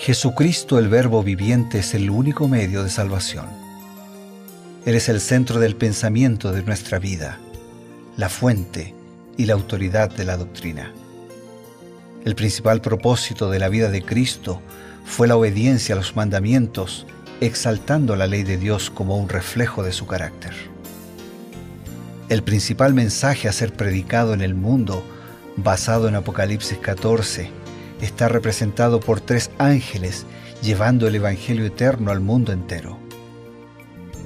Jesucristo, el Verbo viviente, es el único medio de salvación. Él es el centro del pensamiento de nuestra vida, la fuente y la autoridad de la doctrina. El principal propósito de la vida de Cristo fue la obediencia a los mandamientos, exaltando la ley de Dios como un reflejo de su carácter. El principal mensaje a ser predicado en el mundo, basado en Apocalipsis 14, está representado por 3 ángeles llevando el Evangelio eterno al mundo entero.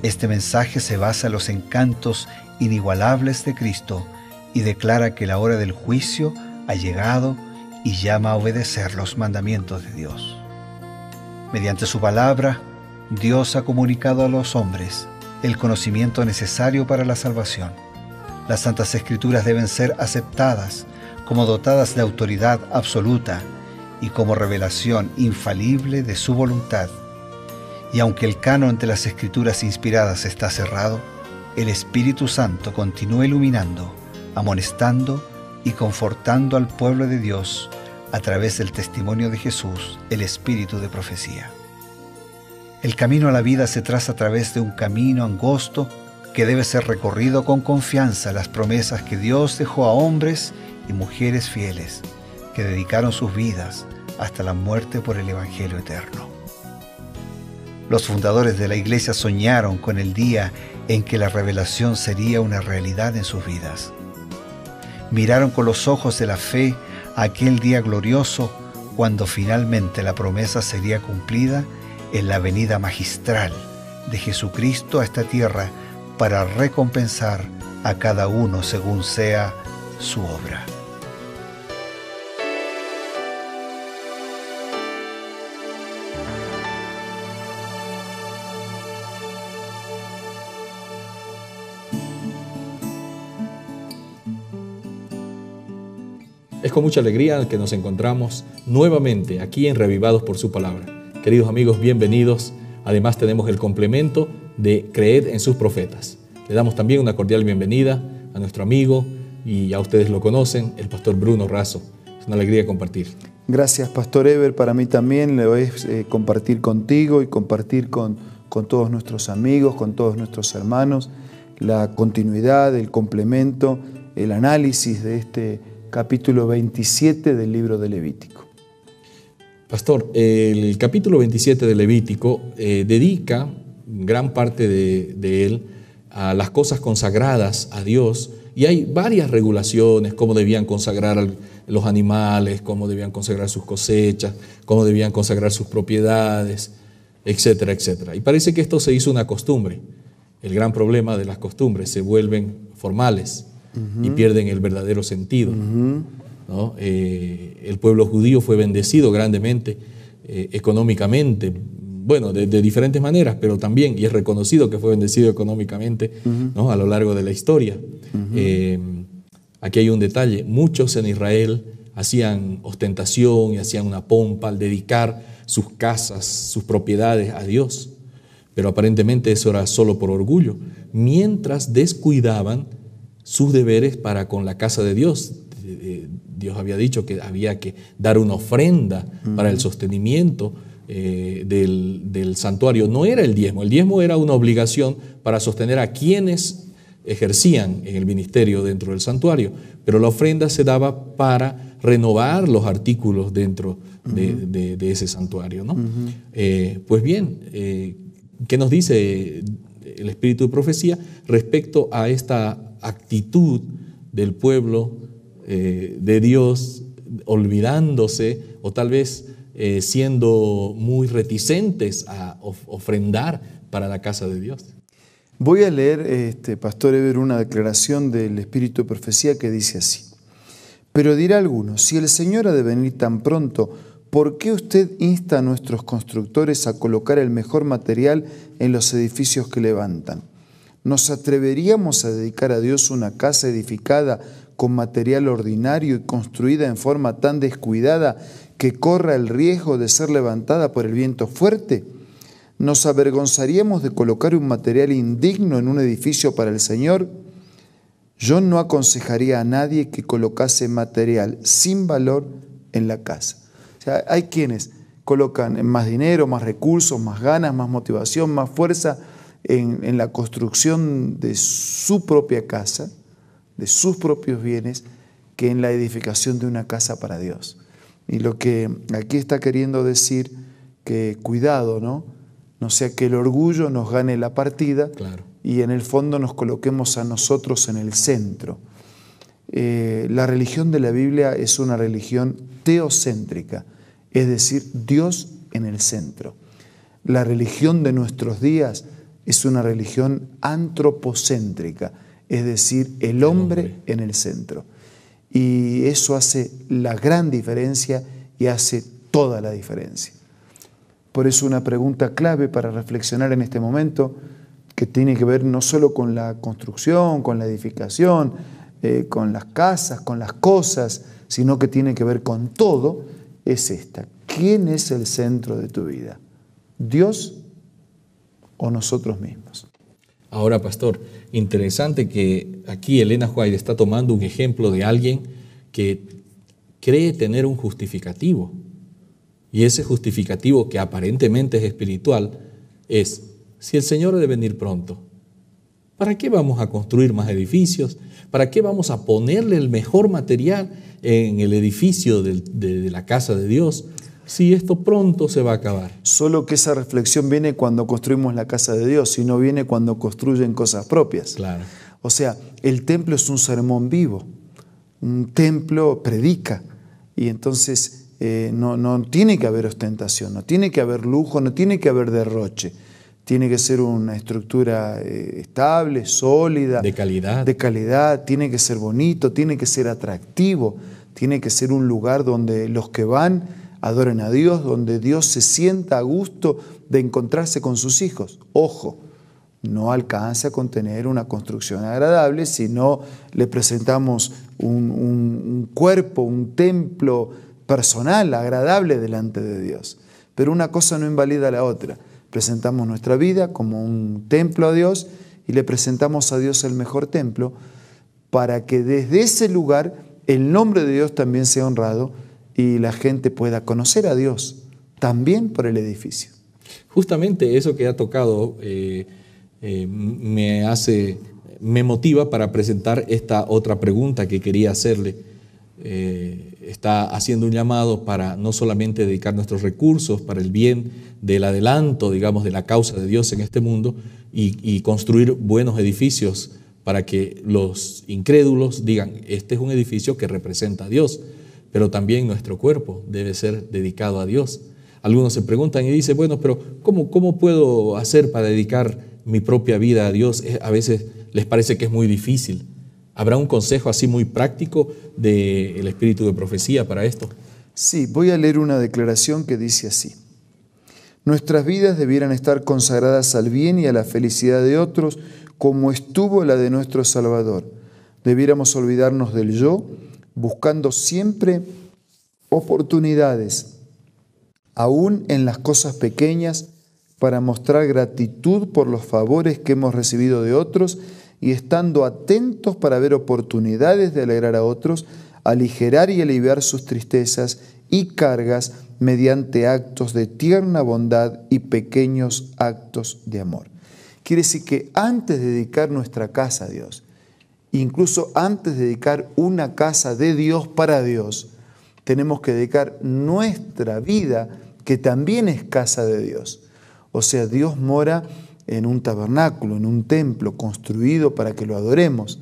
Este mensaje se basa en los encantos inigualables de Cristo y declara que la hora del juicio ha llegado y llama a obedecer los mandamientos de Dios. Mediante su palabra, Dios ha comunicado a los hombres el conocimiento necesario para la salvación. Las Santas Escrituras deben ser aceptadas como dotadas de autoridad absoluta y como revelación infalible de su voluntad. Y aunque el canon de las Escrituras inspiradas está cerrado, el Espíritu Santo continúa iluminando, amonestando y confortando al pueblo de Dios a través del testimonio de Jesús, el Espíritu de profecía. El camino a la vida se traza a través de un camino angosto que debe ser recorrido con confianza en las promesas que Dios dejó a hombres y mujeres fieles que dedicaron sus vidas hasta la muerte por el Evangelio eterno. Los fundadores de la Iglesia soñaron con el día en que la revelación sería una realidad en sus vidas. Miraron con los ojos de la fe aquel día glorioso cuando finalmente la promesa sería cumplida en la venida magistral de Jesucristo a esta tierra para recompensar a cada uno según sea su obra. Es con mucha alegría que nos encontramos nuevamente aquí en Reavivados por su Palabra. Queridos amigos, bienvenidos. Además tenemos el complemento de Creed en sus profetas. Le damos también una cordial bienvenida a nuestro amigo, y ya ustedes lo conocen, el pastor Bruno Razo. Es una alegría compartir. Gracias, Pastor Eber. Para mí también lo es compartir contigo y compartir con todos nuestros amigos, con todos nuestros hermanos, la continuidad, el complemento, el análisis de este capítulo 27 del libro de Levítico. Pastor, el capítulo 27 de Levítico dedica gran parte de él a las cosas consagradas a Dios, y hay varias regulaciones: cómo debían consagrar los animales, cómo debían consagrar sus cosechas, cómo debían consagrar sus propiedades, etcétera, etcétera. Y parece que esto se hizo una costumbre. El gran problema de las costumbres: se vuelven formales y pierden el verdadero sentido. ¿No? El pueblo judío fue bendecido grandemente económicamente, bueno, de diferentes maneras, pero también, y es reconocido que fue bendecido económicamente, ¿no? A lo largo de la historia. Aquí hay un detalle: muchos en Israel hacían ostentación y hacían una pompa al dedicar sus casas, sus propiedades a Dios, pero aparentemente eso era solo por orgullo, mientras descuidaban sus deberes para con la casa de Dios. Dios había dicho que había que dar una ofrenda para el sostenimiento del santuario. No era el diezmo era una obligación para sostener a quienes ejercían en el ministerio dentro del santuario, pero la ofrenda se daba para renovar los artículos dentro de ese santuario, ¿no? Pues bien, ¿qué nos dice el Espíritu de Profecía respecto a esta actitud del pueblo de Dios, olvidándose o tal vez siendo muy reticentes a ofrendar para la casa de Dios? Voy a leer, Pastor Eber, una declaración del Espíritu de Profecía que dice así: pero dirá alguno, si el Señor ha de venir tan pronto, ¿por qué usted insta a nuestros constructores a colocar el mejor material en los edificios que levantan? ¿Nos atreveríamos a dedicar a Dios una casa edificada con material ordinario y construida en forma tan descuidada que corra el riesgo de ser levantada por el viento fuerte? ¿Nos avergonzaríamos de colocar un material indigno en un edificio para el Señor? Yo no aconsejaría a nadie que colocase material sin valor en la casa. O sea, hay quienes colocan más dinero, más recursos, más ganas, más motivación, más fuerza en la construcción de su propia casa, de sus propios bienes, que en la edificación de una casa para Dios. Y lo que aquí está queriendo decir, que cuidado, ¿no? No sea que el orgullo nos gane la partida, Claro. y en el fondo nos coloquemos a nosotros en el centro. La religión de la Biblia es una religión teocéntrica, es decir, Dios en el centro. La religión de nuestros días es una religión antropocéntrica, es decir, el hombre en el centro. Y eso hace la gran diferencia y hace toda la diferencia. Por eso una pregunta clave para reflexionar en este momento, que tiene que ver no solo con la construcción, con la edificación, con las casas, con las cosas, sino que tiene que ver con todo, es esta. ¿Quién es el centro de tu vida? ¿Dios o nosotros mismos? Ahora, pastor, interesante que aquí Elena White está tomando un ejemplo de alguien que cree tener un justificativo. Y ese justificativo, que aparentemente es espiritual, es: si el Señor ha de venir pronto, ¿para qué vamos a construir más edificios? ¿Para qué vamos a ponerle el mejor material en el edificio de la casa de Dios, si esto pronto se va a acabar? Solo que esa reflexión viene cuando construimos la casa de Dios y no viene cuando construyen cosas propias. Claro. O sea, el templo es un sermón vivo. Un templo predica. Y entonces no tiene que haber ostentación, no tiene que haber lujo, no tiene que haber derroche. Tiene que ser una estructura estable, sólida. De calidad. De calidad, tiene que ser bonito, tiene que ser atractivo, tiene que ser un lugar donde los que van adoren a Dios, donde Dios se sienta a gusto de encontrarse con sus hijos. Ojo, no alcanza con tener una construcción agradable si no le presentamos un cuerpo, un templo personal, agradable delante de Dios. Pero una cosa no invalida la otra. Presentamos nuestra vida como un templo a Dios y le presentamos a Dios el mejor templo para que desde ese lugar el nombre de Dios también sea honrado y la gente pueda conocer a Dios también por el edificio. Justamente eso que ha tocado me motiva para presentar esta otra pregunta que quería hacerle. Está haciendo un llamado para no solamente dedicar nuestros recursos para el bien del adelanto, digamos, de la causa de Dios en este mundo y construir buenos edificios para que los incrédulos digan: este es un edificio que representa a Dios, pero también nuestro cuerpo debe ser dedicado a Dios. Algunos se preguntan y dicen: bueno, pero ¿cómo puedo hacer para dedicar mi propia vida a Dios? A veces les parece que es muy difícil. ¿Habrá un consejo así muy práctico del espíritu de profecía para esto? Sí, voy a leer una declaración que dice así: nuestras vidas debieran estar consagradas al bien y a la felicidad de otros, como estuvo la de nuestro Salvador. Debiéramos olvidarnos del yo, buscando siempre oportunidades, aún en las cosas pequeñas, para mostrar gratitud por los favores que hemos recibido de otros y estando atentos para ver oportunidades de alegrar a otros, aligerar y aliviar sus tristezas y cargas mediante actos de tierna bondad y pequeños actos de amor. Quiere decir que antes de dedicar nuestra casa a Dios, incluso antes de dedicar una casa de Dios para Dios, tenemos que dedicar nuestra vida, que también es casa de Dios. O sea, Dios mora en un tabernáculo, en un templo construido para que lo adoremos,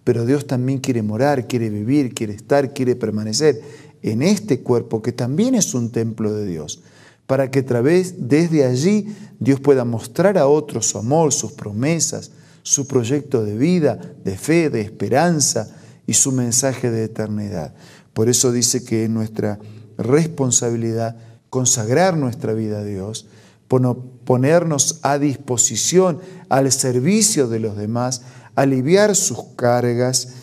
pero Dios también quiere morar, quiere vivir, quiere estar, quiere permanecer en este cuerpo que también es un templo de Dios, para que desde allí Dios pueda mostrar a otros su amor, sus promesas, su proyecto de vida, de fe, de esperanza y su mensaje de eternidad. Por eso dice que es nuestra responsabilidad consagrar nuestra vida a Dios, ponernos a disposición, al servicio de los demás, aliviar sus cargas,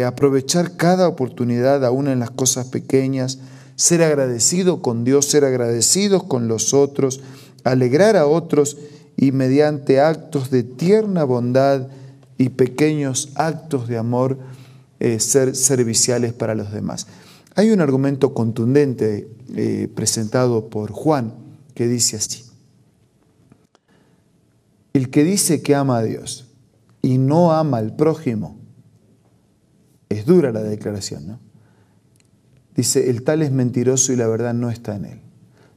aprovechar cada oportunidad, aún en las cosas pequeñas, ser agradecido con Dios, ser agradecidos con los otros, alegrar a otros y mediante actos de tierna bondad y pequeños actos de amor, ser serviciales para los demás. Hay un argumento contundente presentado por Juan, que dice así: el que dice que ama a Dios y no ama al prójimo, es dura la declaración, ¿no? Dice, el tal es mentiroso y la verdad no está en él.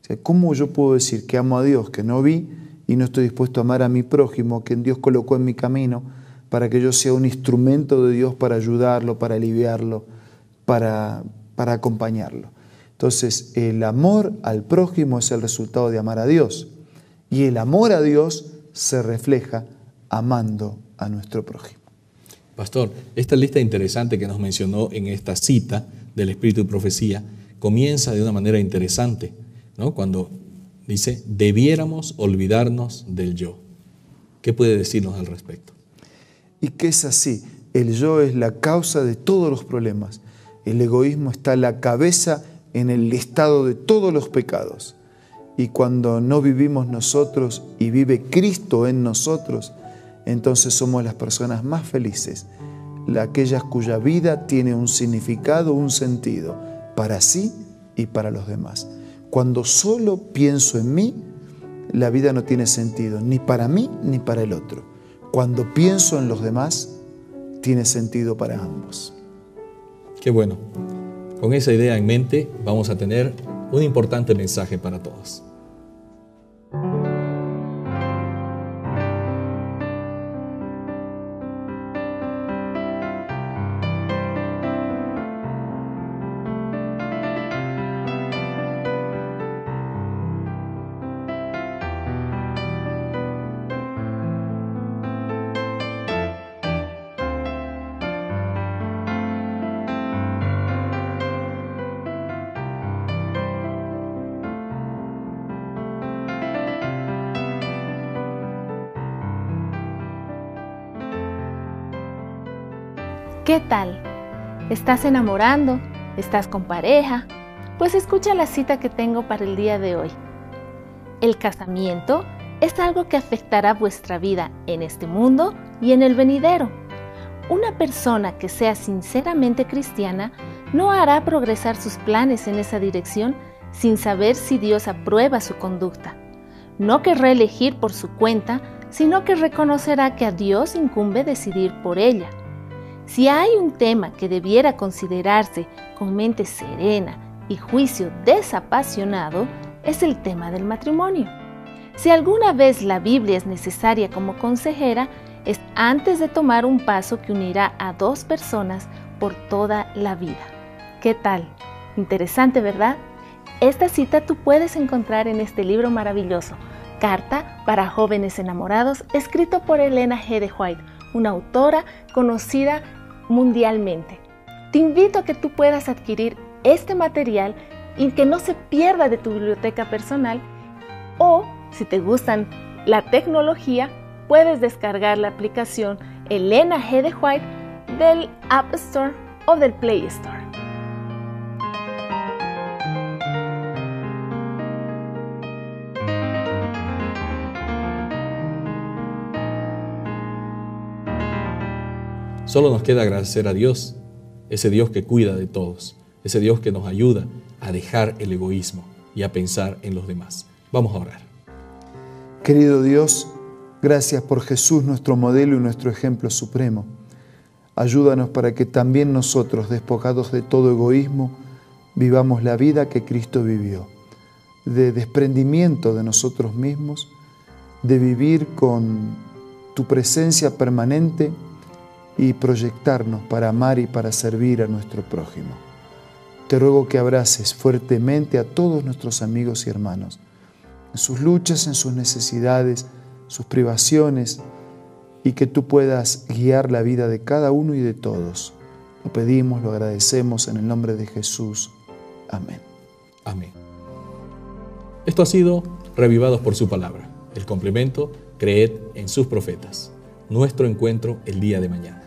O sea, ¿cómo yo puedo decir que amo a Dios, que no vi, y no estoy dispuesto a amar a mi prójimo, que Dios colocó en mi camino, para que yo sea un instrumento de Dios para ayudarlo, para aliviarlo, para acompañarlo? Entonces, el amor al prójimo es el resultado de amar a Dios. Y el amor a Dios se refleja amando a nuestro prójimo. Pastor, esta lista interesante que nos mencionó en esta cita del Espíritu y Profecía comienza de una manera interesante, ¿no? Cuando dice, debiéramos olvidarnos del yo. ¿Qué puede decirnos al respecto? Y que es así, el yo es la causa de todos los problemas. El egoísmo está a la cabeza en el listado de todos los pecados. Y cuando no vivimos nosotros y vive Cristo en nosotros, entonces somos las personas más felices, aquellas cuya vida tiene un significado, un sentido, para sí y para los demás. Cuando solo pienso en mí, la vida no tiene sentido, ni para mí ni para el otro. Cuando pienso en los demás, tiene sentido para ambos. Qué bueno. Con esa idea en mente, vamos a tener un importante mensaje para todos. ¿Qué tal? ¿Estás enamorando? ¿Estás con pareja? Pues escucha la cita que tengo para el día de hoy. El casamiento es algo que afectará vuestra vida en este mundo y en el venidero. Una persona que sea sinceramente cristiana no hará progresar sus planes en esa dirección sin saber si Dios aprueba su conducta. No querrá elegir por su cuenta, sino que reconocerá que a Dios incumbe decidir por ella. Si hay un tema que debiera considerarse con mente serena y juicio desapasionado, es el tema del matrimonio. Si alguna vez la Biblia es necesaria como consejera, es antes de tomar un paso que unirá a dos personas por toda la vida. ¿Qué tal? Interesante, ¿verdad? Esta cita tú puedes encontrar en este libro maravilloso, Carta para Jóvenes Enamorados, escrito por Ellen G. de White, una autora conocida mundialmente. Te invito a que tú puedas adquirir este material y que no se pierda de tu biblioteca personal, o si te gustan la tecnología, puedes descargar la aplicación Ellen G. de White del App Store o del Play Store. Solo nos queda agradecer a Dios, ese Dios que cuida de todos, ese Dios que nos ayuda a dejar el egoísmo y a pensar en los demás. Vamos a orar. Querido Dios, gracias por Jesús, nuestro modelo y nuestro ejemplo supremo. Ayúdanos para que también nosotros, despojados de todo egoísmo, vivamos la vida que Cristo vivió, de desprendimiento de nosotros mismos, de vivir con tu presencia permanente y proyectarnos para amar y para servir a nuestro prójimo. Te ruego que abraces fuertemente a todos nuestros amigos y hermanos, en sus luchas, en sus necesidades, sus privaciones, y que tú puedas guiar la vida de cada uno y de todos. Lo pedimos, lo agradecemos en el nombre de Jesús. Amén. Amén. Esto ha sido Revivados por su palabra. El complemento, creed en sus profetas. Nuestro encuentro el día de mañana.